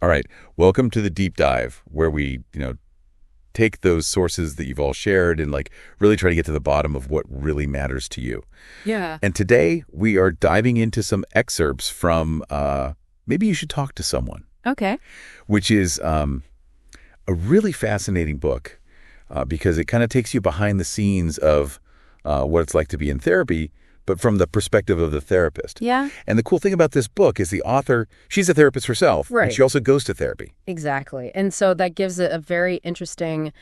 All right. Welcome to the deep dive where we, take those sources that you've all shared and really try to get to the bottom of what really matters to you. Yeah. And today we are diving into some excerpts from Maybe You Should Talk to Someone. Okay. Which is a really fascinating book because it kind of takes you behind the scenes of what it's like to be in therapy, but from the perspective of the therapist. Yeah. And the cool thing about this book is the author, she's a therapist herself, Right. and she also goes to therapy. Exactly. And so that gives it a very interesting,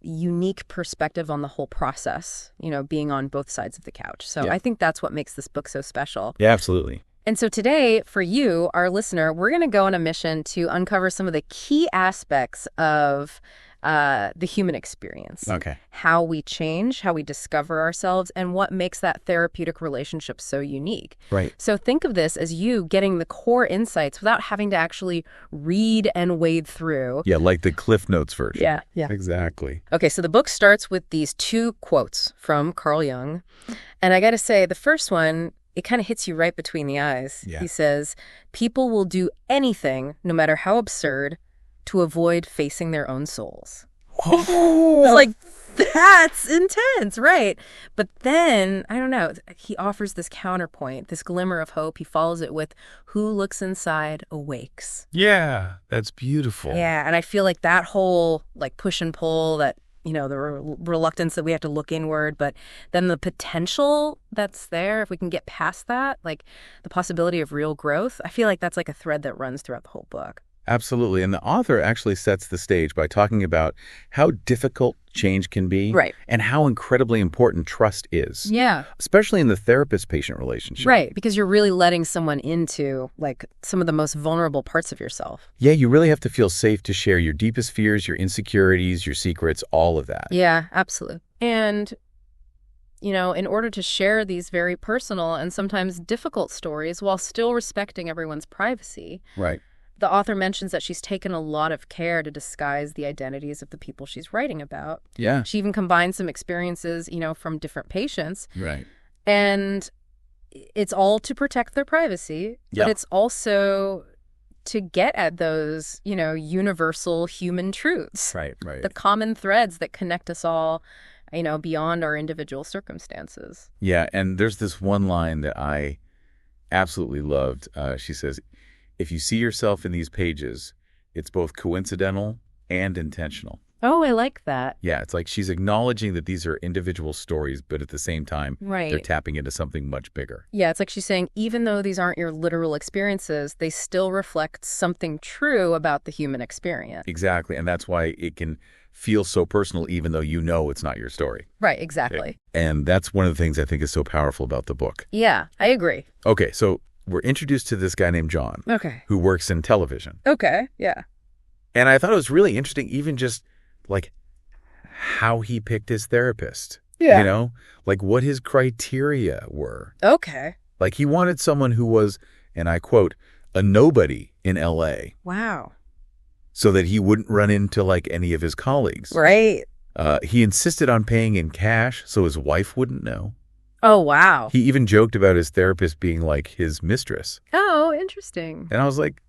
unique perspective on the whole process, being on both sides of the couch. So Yeah. I think that's what makes this book so special. Yeah, absolutely. And so today, for you, our listener, we're going to go on a mission to uncover some of the key aspects of the human experience. Okay. How we change, how we discover ourselves, and what makes that therapeutic relationship so unique. Right. So think of this as you getting the core insights without having to actually read and wade through. Yeah, like the Cliff Notes version. Yeah. Exactly. Okay, so the book starts with these two quotes from Carl Jung. And I got to say, the first one, it kind of hits you right between the eyes. Yeah. He says, "People will do anything, no matter how absurd, to avoid facing their own souls." Oh, Like, that's intense, right? But then, I don't know, he offers this counterpoint, this glimmer of hope. He follows it with, "Who looks inside awakes." yeah, that's beautiful. Yeah, and I feel like that whole push and pull, that the reluctance that we have to look inward, but then the potential that's there, if we can get past that, the possibility of real growth, I feel like that's like a thread that runs throughout the whole book. Absolutely. And the author actually sets the stage by talking about how difficult change can be. Right. And how incredibly important trust is. Yeah. Especially in the therapist-patient relationship. Right, because you're really letting someone into some of the most vulnerable parts of yourself. Yeah, you really have to feel safe to share your deepest fears, your insecurities, your secrets, all of that. Yeah, absolutely. And in order to share these very personal and sometimes difficult stories while still respecting everyone's privacy, Right. the author mentions that she's taken a lot of care to disguise the identities of the people she's writing about. Yeah. She even combines some experiences, from different patients. Right. And it's all to protect their privacy, Yeah. but it's also to get at those, universal human truths. Right. The common threads that connect us all, beyond our individual circumstances. Yeah, and there's this one line that I absolutely loved. She says, "If you see yourself in these pages, it's both coincidental and intentional." Oh, I like that. Yeah, it's like she's acknowledging that these are individual stories, but at the same time, Right. they're tapping into something much bigger. Yeah, it's like she's saying, even though these aren't your literal experiences, they still reflect something true about the human experience. Exactly, and that's why it can feel so personal, even though you know it's not your story. Right, exactly. And that's one of the things I think is so powerful about the book. Yeah, I agree. Okay, so we're introduced to this guy named John, Okay. who works in television. Okay, yeah. And I thought it was really interesting, even just how he picked his therapist. Yeah. What his criteria were. Okay. He wanted someone who was, and I quote, "a nobody in LA," Wow. so that he wouldn't run into any of his colleagues. Right. He insisted on paying in cash so his wife wouldn't know. Oh, wow. He even joked about his therapist being like his mistress. Oh, interesting. And I was like,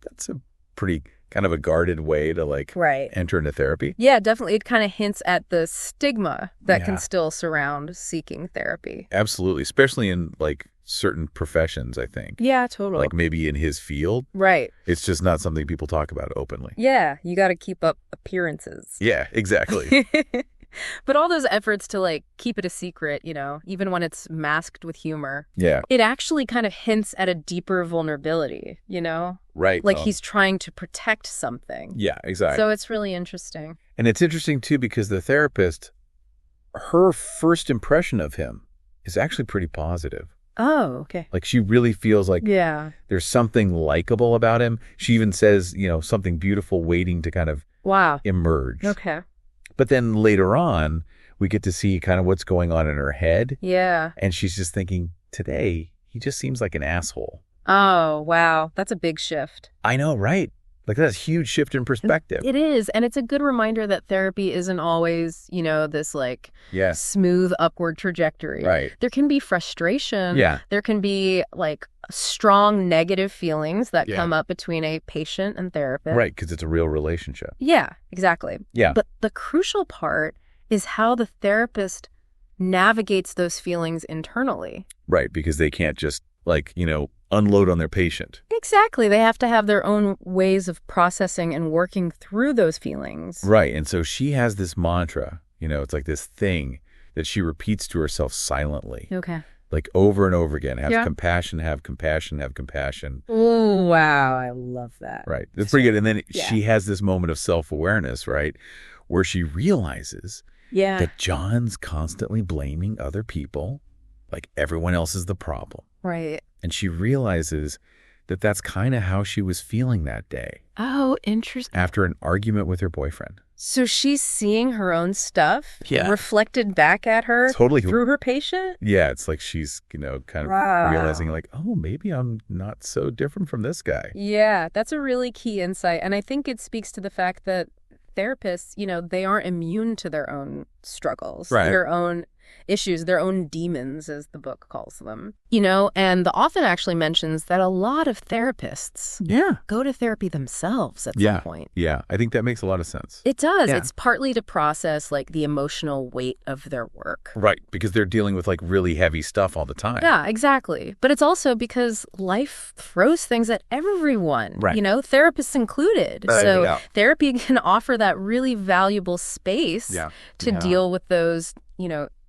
that's a pretty kind of a guarded way to Right. enter into therapy. Yeah, definitely. It kind of hints at the stigma that Yeah. can still surround seeking therapy. Absolutely. Especially in certain professions, I think. Yeah, totally. Maybe in his field. Right. It's just not something people talk about openly. Yeah, you got to keep up appearances. Yeah, exactly. But all those efforts to keep it a secret, even when it's masked with humor, Yeah. it actually kind of hints at a deeper vulnerability, Right. He's trying to protect something. Yeah, exactly. So it's really interesting. And it's interesting, too, because the therapist, her first impression of him is actually pretty positive. Oh, okay. She really feels like Yeah. there's something likable about him. She even says, something beautiful waiting to kind of Wow. emerge. Okay. But then later on, we get to see kind of what's going on in her head. Yeah. And she's just thinking, today, he just seems like an asshole. Oh, wow. That's a big shift. I know, right? Like, that's a huge shift in perspective. It is. And it's a good reminder that therapy isn't always, this like smooth upward trajectory. Right. There can be frustration. Yeah. There can be like strong negative feelings that come up between a patient and therapist. Right. Because it's a real relationship. Yeah, exactly. Yeah. But the crucial part is how the therapist navigates those feelings internally. Right. Because they can't just unload on their patient. Exactly. They have to have their own ways of processing and working through those feelings. Right. And so she has this mantra, it's like this thing that she repeats to herself silently. Okay. Like over and over again. Have compassion, have compassion, have compassion. Oh, wow. I love that. Right. That's pretty good. And then she has this moment of self-awareness, right, where she realizes that John's constantly blaming other people, like everyone else is the problem. Right. And she realizes that that's kind of how she was feeling that day. Oh, interesting. After an argument with her boyfriend. So she's seeing her own stuff reflected back at her through her patient? Yeah, it's like she's, kind of realizing like, oh, maybe I'm not so different from this guy. Yeah, that's a really key insight. And I think it speaks to the fact that therapists, they aren't immune to their own struggles, their own issues, their own demons, as the book calls them. And the author actually mentions that a lot of therapists go to therapy themselves at some point. Yeah, I think that makes a lot of sense. It does. Yeah. It's partly to process like the emotional weight of their work. Right, because they're dealing with like really heavy stuff all the time. Yeah, exactly. But it's also because life throws things at everyone, right. Therapists included. So therapy can offer that really valuable space to deal with those,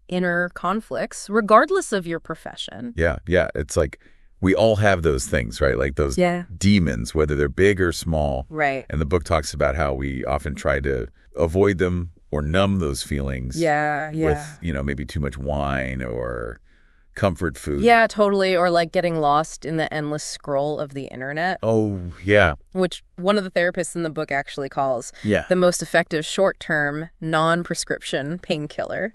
inner conflicts, regardless of your profession. Yeah. It's like we all have those things, right? Like those demons, whether they're big or small. Right. And the book talks about how we often try to avoid them or numb those feelings. With, maybe too much wine or comfort food. Yeah, totally. Or like getting lost in the endless scroll of the internet. Oh, yeah. Which one of the therapists in the book actually calls the most effective short-term, non-prescription painkiller.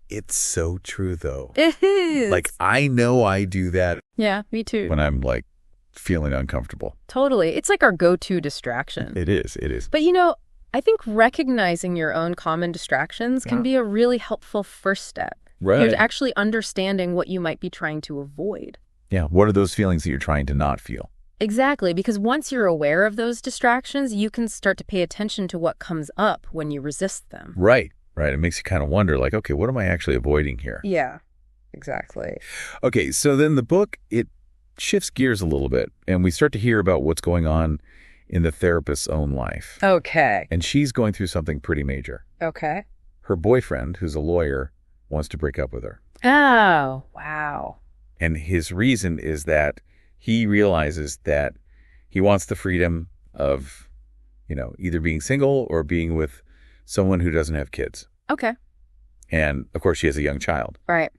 It's so true, though. It is. Like, I know I do that. Yeah, me too. When I'm, like, feeling uncomfortable. Totally. It's like our go-to distraction. It is. But, I think recognizing your own common distractions can be a really helpful first step. Right. To actually understanding what you might be trying to avoid. Yeah. What are those feelings that you're trying to not feel? Exactly. Because once you're aware of those distractions, you can start to pay attention to what comes up when you resist them. Right. It makes you kind of wonder, like, okay, what am I actually avoiding here? Yeah, exactly. Okay, so then the book, it shifts gears a little bit, and we start to hear about what's going on in the therapist's own life. Okay. And she's going through something pretty major. Okay. Her boyfriend, who's a lawyer, wants to break up with her. Oh, wow. And his reason is that he realizes that he wants the freedom of, either being single or being with someone who doesn't have kids. Okay. And, of course, she has a young child. Right.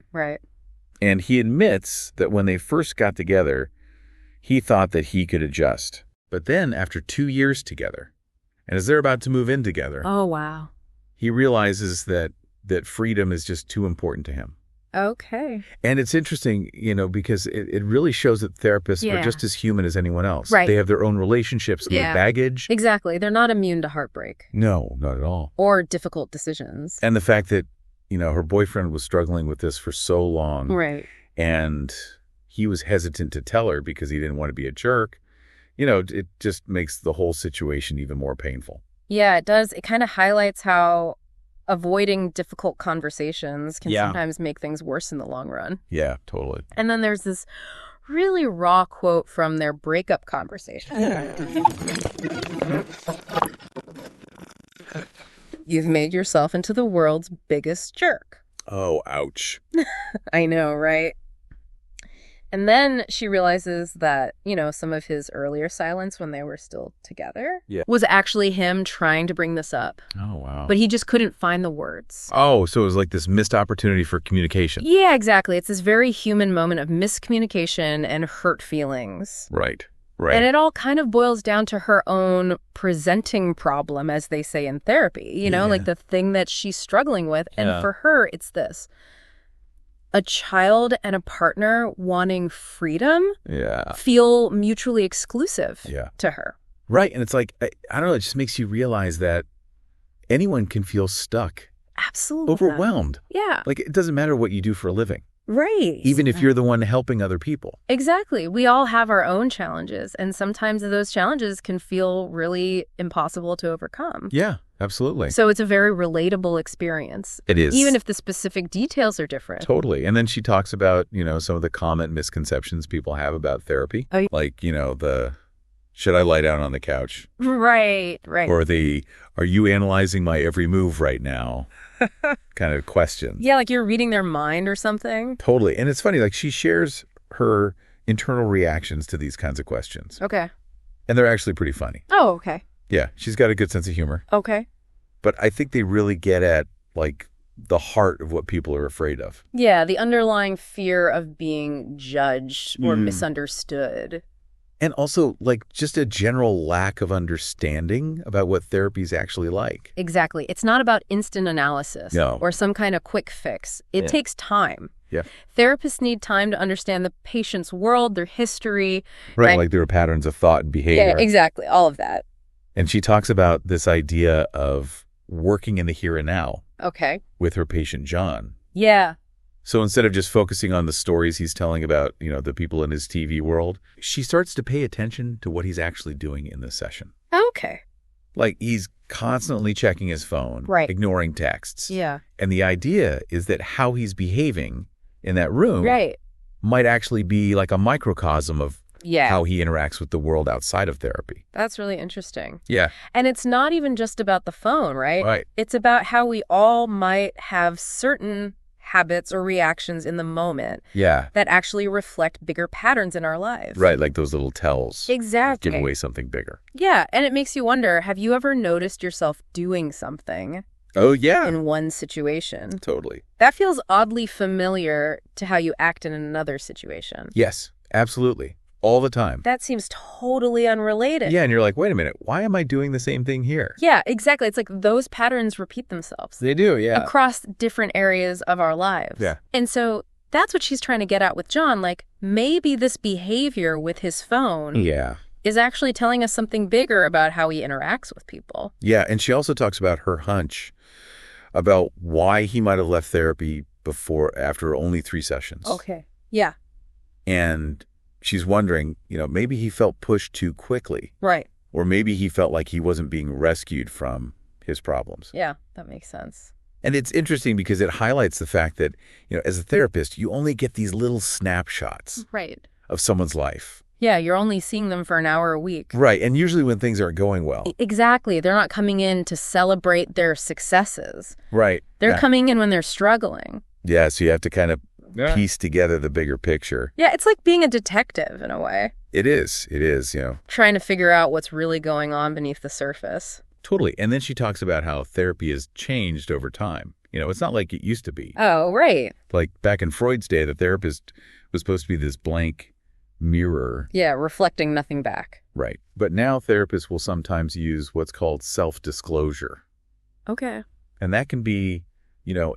And he admits that when they first got together, he thought that he could adjust. But then, after 2 years together, and as they're about to move in together, oh, wow, he realizes that freedom is just too important to him. Okay. And it's interesting, because it really shows that therapists are just as human as anyone else. Right. They have their own relationships and their baggage. Exactly. They're not immune to heartbreak. No, not at all. Or difficult decisions. And the fact that, her boyfriend was struggling with this for so long. Right. And he was hesitant to tell her because he didn't want to be a jerk. It just makes the whole situation even more painful. Yeah, it does. It kind of highlights how avoiding difficult conversations can sometimes make things worse in the long run. Yeah, totally. And then there's this really raw quote from their breakup conversation. You've made yourself into the world's biggest jerk. Oh, ouch. I know, right? And then she realizes that, some of his earlier silence when they were still together was actually him trying to bring this up. Oh, wow. But he just couldn't find the words. Oh, so it was like this missed opportunity for communication. Yeah, exactly. It's this very human moment of miscommunication and hurt feelings. Right. And it all kind of boils down to her own presenting problem, as they say in therapy, like the thing that she's struggling with. And for her, it's this. A child and a partner wanting freedom feel mutually exclusive to her. Right. And it's like, I don't know, it just makes you realize that anyone can feel stuck, Absolutely. overwhelmed. Yeah. Like, it doesn't matter what you do for a living, Right. even if you're the one helping other people. Exactly. We all have our own challenges, and sometimes those challenges can feel really impossible to overcome. Yeah, absolutely. So it's a very relatable experience. It is. Even if the specific details are different. Totally. And then she talks about, some of the common misconceptions people have about therapy. Oh, yeah. Like, the, should I lie down on the couch? Right. Or the, are you analyzing my every move right now? kind of questions. Yeah, like you're reading their mind or something. Totally. And it's funny, like she shares her internal reactions to these kinds of questions. Okay. And they're actually pretty funny. Oh, okay. Yeah, she's got a good sense of humor. Okay. But I think they really get at, like, the heart of what people are afraid of. Yeah, the underlying fear of being judged or misunderstood. And also, like, just a general lack of understanding about what therapy is actually like. Exactly. It's not about instant analysis or some kind of quick fix. It takes time. Yeah. Therapists need time to understand the patient's world, their history. Right, like there are patterns of thought and behavior. Yeah, exactly. All of that. And she talks about this idea of working in the here and now. Okay. With her patient, John. Yeah. So instead of just focusing on the stories he's telling about, the people in his TV world, she starts to pay attention to what he's actually doing in this session. Okay. Like he's constantly checking his phone, ignoring texts. Yeah. And the idea is that how he's behaving in that room might actually be like a microcosm of how he interacts with the world outside of therapy. That's really interesting. Yeah. And it's not even just about the phone, right? Right. It's about how we all might have certain habits or reactions in the moment that actually reflect bigger patterns in our lives. Right, like those little tells. Exactly. Give away something bigger. Yeah, and it makes you wonder, have you ever noticed yourself doing something in one situation? Totally. That feels oddly familiar to how you act in another situation. Yes, absolutely. All the time. That seems totally unrelated. Yeah, and you're like, wait a minute, why am I doing the same thing here? Yeah, exactly. It's like those patterns repeat themselves. They do, yeah. Across different areas of our lives. Yeah. And so that's what she's trying to get at with John. Like, maybe this behavior with his phone is actually telling us something bigger about how he interacts with people. Yeah, and she also talks about her hunch about why he might have left therapy after only 3 sessions. Okay. Yeah. And she's wondering, maybe he felt pushed too quickly. Right. Or maybe he felt like he wasn't being rescued from his problems. Yeah, that makes sense. And it's interesting because it highlights the fact that, as a therapist, you only get these little snapshots of someone's life. Yeah, you're only seeing them for an hour a week. Right, and usually when things aren't going well. Exactly. They're not coming in to celebrate their successes. Right. They're coming in when they're struggling. Yeah, so you have to kind of piece together the bigger picture. Yeah, it's like being a detective in a way. It is, Trying to figure out what's really going on beneath the surface. Totally. And then she talks about how therapy has changed over time. It's not like it used to be. Oh, right. Like back in Freud's day, the therapist was supposed to be this blank mirror. Yeah, reflecting nothing back. Right. But now therapists will sometimes use what's called self-disclosure. Okay. And that can be,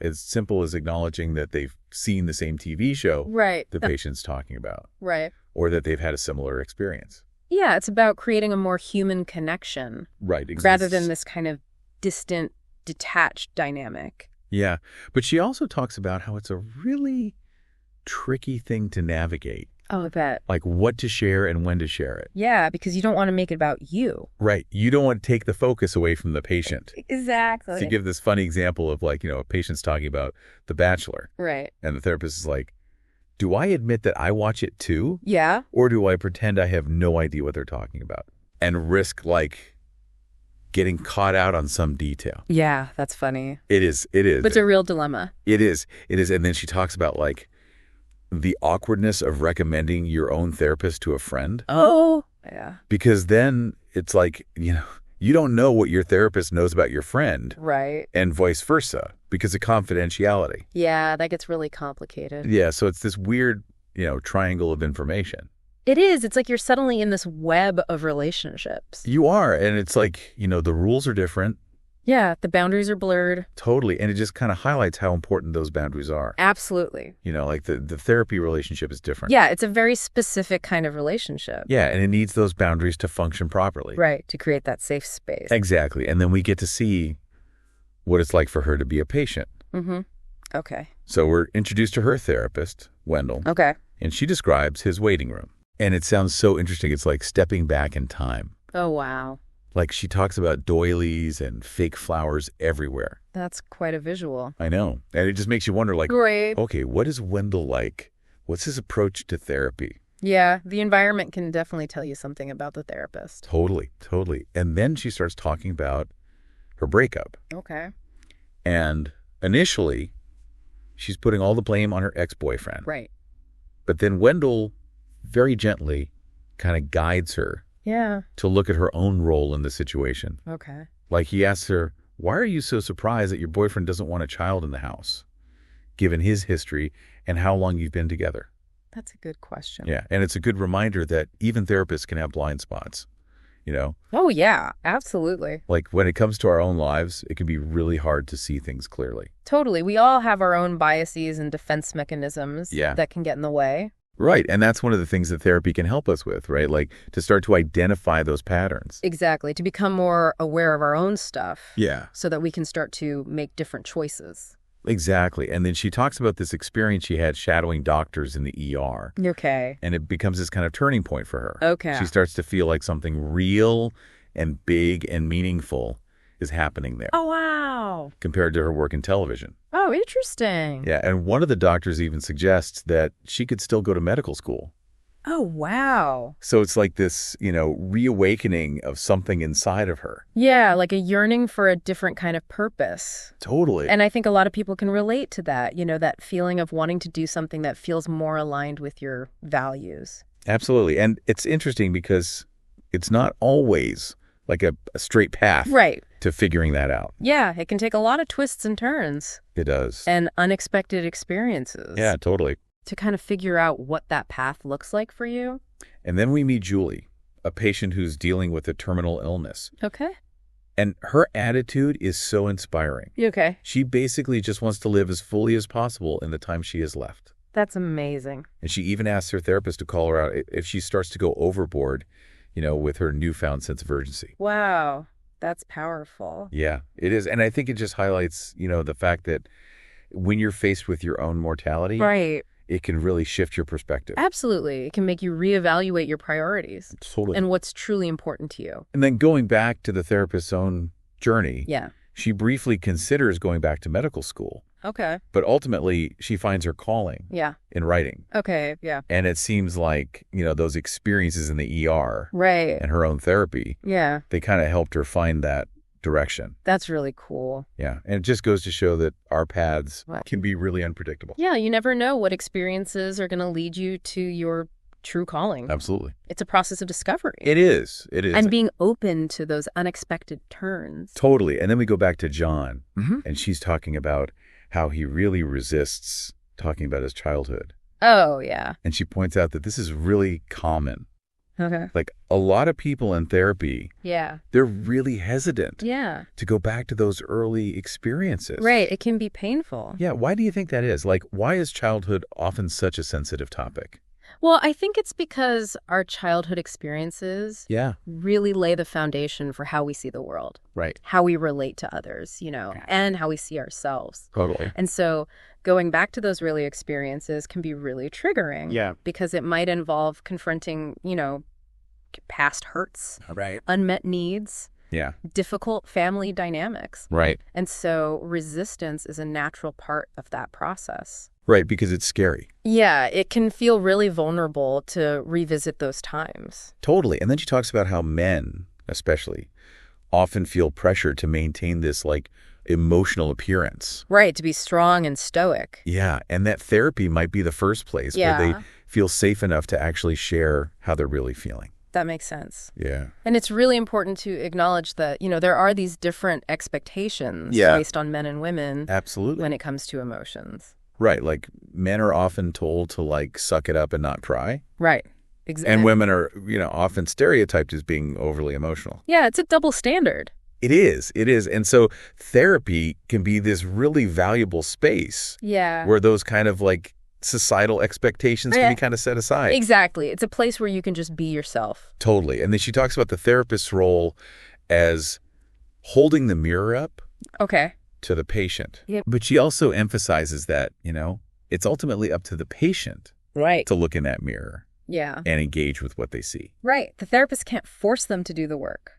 as simple as acknowledging that they've seen the same TV show the patient's talking about. Right. Or that they've had a similar experience. Yeah, it's about creating a more human connection. Right. Rather than this kind of distant, detached dynamic. Yeah. But she also talks about how it's a really tricky thing to navigate. Oh, I bet. Like what to share and when to share it. Yeah, because you don't want to make it about you. Right. You don't want to take the focus away from the patient. Exactly. So you give this funny example of like, a patient's talking about The Bachelor. Right. And the therapist is like, do I admit that I watch it too? Yeah. Or do I pretend I have no idea what they're talking about and risk like getting caught out on some detail? Yeah, that's funny. It is. But it's a real dilemma. It is. And then she talks about like the awkwardness of recommending your own therapist to a friend. Oh, yeah. Because then it's like, you don't know what your therapist knows about your friend. Right. And vice versa because of confidentiality. Yeah, that gets really complicated. Yeah, so it's this weird, triangle of information. It is. It's like you're suddenly in this web of relationships. You are. And it's like, the rules are different. Yeah, the boundaries are blurred. Totally. And it just kind of highlights how important those boundaries are. Absolutely. Like the therapy relationship is different. Yeah, it's a very specific kind of relationship. Yeah, and it needs those boundaries to function properly. Right, to create that safe space. Exactly. And then we get to see what it's like for her to be a patient. Mm-hmm. Okay. So we're introduced to her therapist, Wendell. Okay. And she describes his waiting room. And it sounds so interesting. It's like stepping back in time. Oh, wow. Like she talks about doilies and fake flowers everywhere. That's quite a visual. I know. And it just makes you wonder, like, Great. okay, what is Wendell like? What's his approach to therapy? Yeah, the environment can definitely tell you something about the therapist. Totally, totally. And then she starts talking about her breakup. Okay. And initially, she's putting all the blame on her ex-boyfriend. Right. But then Wendell very gently kind of guides her to look at her own role in the situation. Okay. Like he asks her, why are you so surprised that your boyfriend doesn't want a child in the house, given his history and how long you've been together? That's a good question. Yeah, and it's a good reminder that even therapists can have blind spots, Oh, yeah, absolutely. Like when it comes to our own lives, it can be really hard to see things clearly. Totally. We all have our own biases and defense mechanisms that can get in the way. Right, and that's one of the things that therapy can help us with, right? Like to start to identify those patterns. Exactly, to become more aware of our own stuff. Yeah. So that we can start to make different choices. Exactly. And then she talks about this experience she had shadowing doctors in the ER. Okay. And it becomes this kind of turning point for her. Okay. She starts to feel like something real and big and meaningful is happening there. Oh, wow. Compared to her work in television. Oh, interesting. Yeah, and one of the doctors even suggests that she could still go to medical school. Oh, wow. So it's like this, reawakening of something inside of her. Yeah, like a yearning for a different kind of purpose. Totally. And I think a lot of people can relate to that, that feeling of wanting to do something that feels more aligned with your values. Absolutely. And it's interesting because it's not always like a straight path to figuring that out. Yeah, it can take a lot of twists and turns. It does. And unexpected experiences. Yeah, totally. To kind of figure out what that path looks like for you. And then we meet Julie, a patient who's dealing with a terminal illness. Okay. And her attitude is so inspiring. Okay. She basically just wants to live as fully as possible in the time she has left. That's amazing. And she even asks her therapist to call her out if she starts to go overboard, with her newfound sense of urgency. Wow. That's powerful. Yeah, it is. And I think it just highlights, the fact that when you're faced with your own mortality, it can really shift your perspective. Absolutely. It can make you reevaluate your priorities. Totally. And what's truly important to you. And then going back to the therapist's own journey, she briefly considers going back to medical school. Okay. But ultimately, she finds her calling in writing. Okay, yeah. And it seems like, those experiences in the ER and her own therapy, they kind of helped her find that direction. That's really cool. Yeah. And it just goes to show that our paths can be really unpredictable. Yeah, you never know what experiences are going to lead you to your true calling. Absolutely. It's a process of discovery. It is. It is. And being open to those unexpected turns. Totally. And then we go back to John, and she's talking about how he really resists talking about his childhood. Oh, yeah. And she points out that this is really common. Okay. Like a lot of people in therapy, they're really hesitant to go back to those early experiences. Right. It can be painful. Yeah. Why do you think that is? Like, why is childhood often such a sensitive topic? Well, I think it's because our childhood experiences really lay the foundation for how we see the world. Right. How we relate to others, and how we see ourselves. Totally. And so going back to those early experiences can be really triggering. Yeah. Because it might involve confronting, past hurts. Right. Unmet needs. Yeah. Difficult family dynamics. Right. And so resistance is a natural part of that process. Right, because it's scary. Yeah, it can feel really vulnerable to revisit those times. Totally. And then she talks about how men, especially, often feel pressure to maintain this, emotional appearance. Right, to be strong and stoic. Yeah, and that therapy might be the first place where they feel safe enough to actually share how they're really feeling. That makes sense. Yeah. And it's really important to acknowledge that, there are these different expectations based on men and women. Absolutely. When it comes to emotions. Right. Like men are often told to suck it up and not cry. Right. Exactly. And women are, often stereotyped as being overly emotional. Yeah, it's a double standard. It is. It is. And so therapy can be this really valuable space Yeah. where those kind of like societal expectations can be kind of set aside. Exactly. It's a place where you can just be yourself. Totally. And then she talks about the therapist's role as holding the mirror up Okay. to the patient. Yep. But she also emphasizes that, it's ultimately up to the patient Right. to look in that mirror Yeah. and engage with what they see. Right. The therapist can't force them to do the work.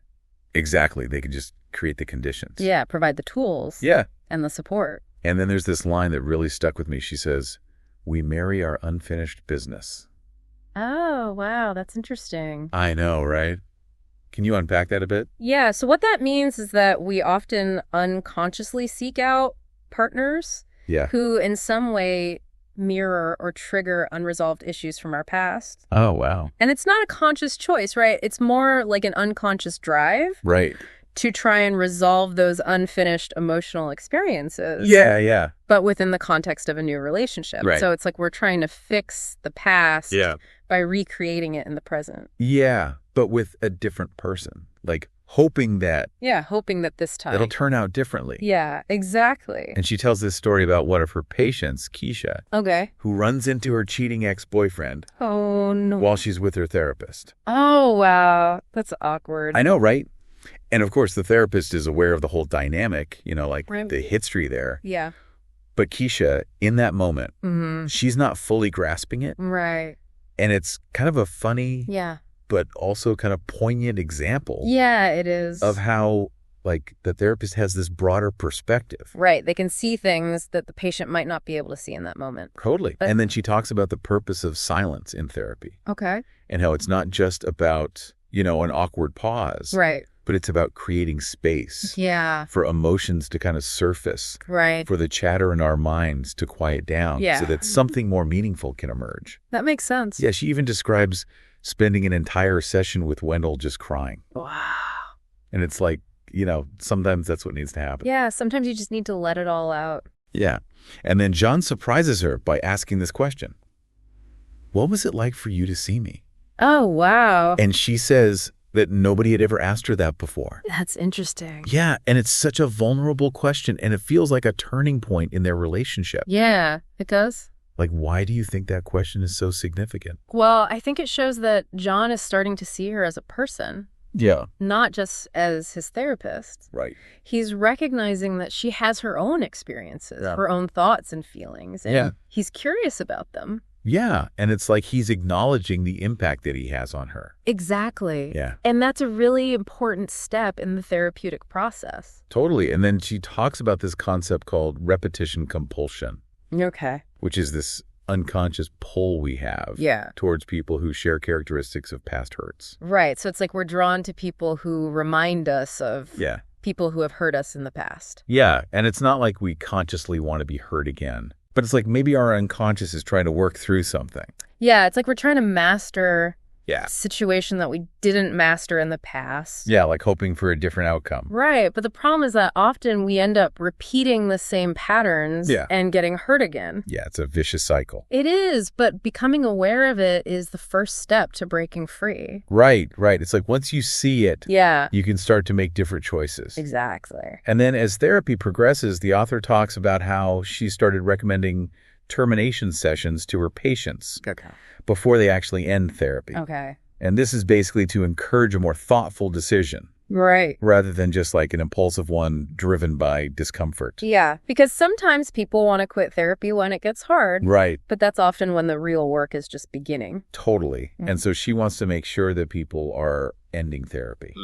Exactly. They can just create the conditions. Yeah. Provide the tools. Yeah. And the support. And then there's this line that really stuck with me. She says, "We marry our unfinished business." Oh, wow. That's interesting. I know, right? Can you unpack that a bit? Yeah. So what that means is that we often unconsciously seek out partners Yeah. who in some way mirror or trigger unresolved issues from our past. Oh, wow. And it's not a conscious choice, right? It's more like an unconscious drive Right. to try and resolve those unfinished emotional experiences. Yeah, yeah. But within the context of a new relationship. Right. So it's like we're trying to fix the past Yeah. by recreating it in the present. Yeah, but with a different person. Like hoping that Yeah, hoping that this time. it'll turn out differently. Yeah, exactly. And she tells this story about one of her patients, Keisha, Okay. who runs into her cheating ex-boyfriend Oh, no. while she's with her therapist. Oh, wow. That's awkward. I know, right? And of course, the therapist is aware of the whole dynamic, Right. the history there. Yeah. But Keisha, in that moment, Mm-hmm. she's not fully grasping it. Right. And it's kind of a funny, Yeah. but also kind of poignant example Yeah, it is. of how, the therapist has this broader perspective. Right. They can see things that the patient might not be able to see in that moment. Totally. But- And then she talks about the purpose of silence in therapy Okay. and how it's not just about, an awkward pause, Right. but it's about creating space Yeah. for emotions to kind of surface, Right. for the chatter in our minds to quiet down Yeah. so that something more meaningful can emerge. That makes sense. Yeah, she even describes spending an entire session with Wendell just crying. Wow. And it's like, sometimes that's what needs to happen. Yeah, sometimes you just need to let it all out. Yeah. And then John surprises her by asking this question. What was it like for you to see me? Oh, wow. And she says that nobody had ever asked her that before. That's interesting. Yeah, and it's such a vulnerable question, and it feels like a turning point in their relationship. Yeah, it does. Like, why do you think that question is so significant? Well, I think it shows that John is starting to see her as a person, Yeah. not just as his therapist. Right. He's recognizing that she has her own experiences, Yeah. her own thoughts and feelings, and Yeah. he's curious about them. Yeah, and it's like he's acknowledging the impact that he has on her. Exactly. Yeah. And that's a really important step in the therapeutic process. Totally. And then she talks about this concept called repetition compulsion, Okay. which is this unconscious pull we have Yeah. towards people who share characteristics of past hurts. Right. So it's like we're drawn to people who remind us of Yeah. people who have hurt us in the past. Yeah, and it's not like we consciously want to be hurt again, but it's like maybe our unconscious is trying to work through something. Yeah, it's like we're trying to master Yeah. a situation that we didn't master in the past. Yeah, like hoping for a different outcome. Right. But the problem is that often we end up repeating the same patterns Yeah. and getting hurt again. Yeah, it's a vicious cycle. It is, but becoming aware of it is the first step to breaking free. Right, right. It's like once you see it, Yeah, you can start to make different choices. exactly. And then as therapy progresses, the author talks about how she started recommending termination sessions to her patients Okay. before they actually end therapy. Okay. And this is basically to encourage a more thoughtful decision Right. rather than just like an impulsive one driven by discomfort. Yeah, because sometimes people want to quit therapy when it gets hard, Right. but that's often when the real work is just beginning. Totally. Mhm. And so she wants to make sure that people are ending therapy.